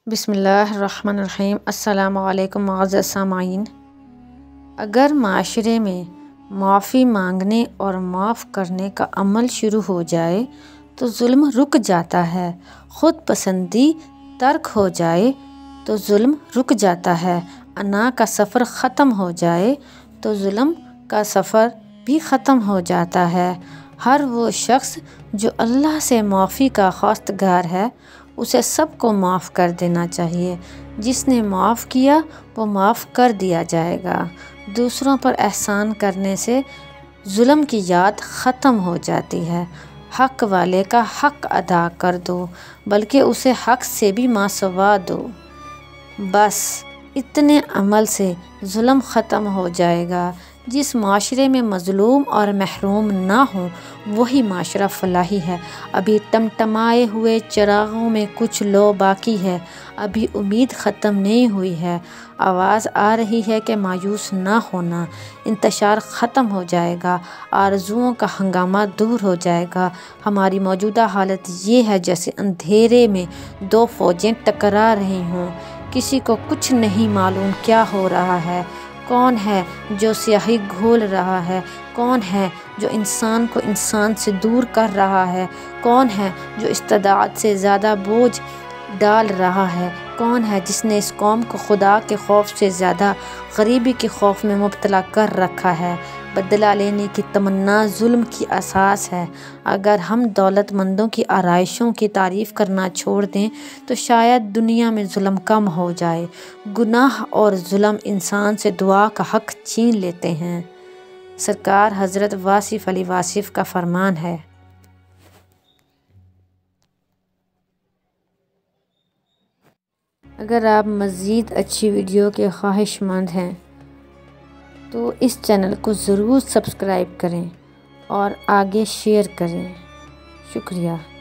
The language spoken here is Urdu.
بسم اللہ الرحمن الرحیم۔ السلام علیکم معزز سامعین۔ اگر معاشرے میں معافی مانگنے اور معاف کرنے کا عمل شروع ہو جائے تو ظلم رک جاتا ہے، خود پسندی ترک ہو جائے تو ظلم رک جاتا ہے، انا کا سفر ختم ہو جائے تو ظلم کا سفر بھی ختم ہو جاتا ہے۔ ہر وہ شخص جو اللہ سے معافی کا خواستگار ہے اسے سب کو معاف کر دینا چاہیے۔ جس نے معاف کیا وہ معاف کر دیا جائے گا۔ دوسروں پر احسان کرنے سے ظلم کی یاد ختم ہو جاتی ہے۔ حق والے کا حق ادا کر دو، بلکہ اسے حق سے بھی ماسوا دو۔ بس اتنے عمل سے ظلم ختم ہو جائے گا۔ جس معاشرے میں مظلوم اور محروم نہ ہوں وہی معاشرہ فلاحی ہے۔ ابھی ٹمٹمائے ہوئے چراغوں میں کچھ لو باقی ہے، ابھی امید ختم نہیں ہوئی ہے۔ آواز آ رہی ہے کہ مایوس نہ ہونا، انتشار ختم ہو جائے گا، آرزوؤں کا ہنگامہ دور ہو جائے گا۔ ہماری موجودہ حالت یہ ہے جیسے اندھیرے میں دو فوجیں ٹکرا رہی ہوں، کسی کو کچھ نہیں معلوم کیا ہو رہا ہے۔ کون ہے جو سیاہی گھول رہا ہے؟ کون ہے جو انسان کو انسان سے دور کر رہا ہے؟ کون ہے جو استطاعت سے زیادہ بوجھ ڈال رہا ہے؟ کون ہے جس نے اس قوم کو خدا کے خوف سے زیادہ غریبی کے خوف میں مبتلا کر رکھا ہے؟ بدلہ لینے کی تمنا ظلم کی اساس ہے۔ اگر ہم دولت مندوں کی آرائشوں کی تعریف کرنا چھوڑ دیں تو شاید دنیا میں ظلم کم ہو جائے۔ گناہ اور ظلم انسان سے دعا کا حق چھین لیتے ہیں۔ سرکار حضرت واصف علی واصف کا فرمان ہے۔ اگر آپ مزید اچھی ویڈیو کے خواہش مند ہیں تو اس چینل کو ضرور سبسکرائب کریں اور آگے شیئر کریں۔ شکریہ۔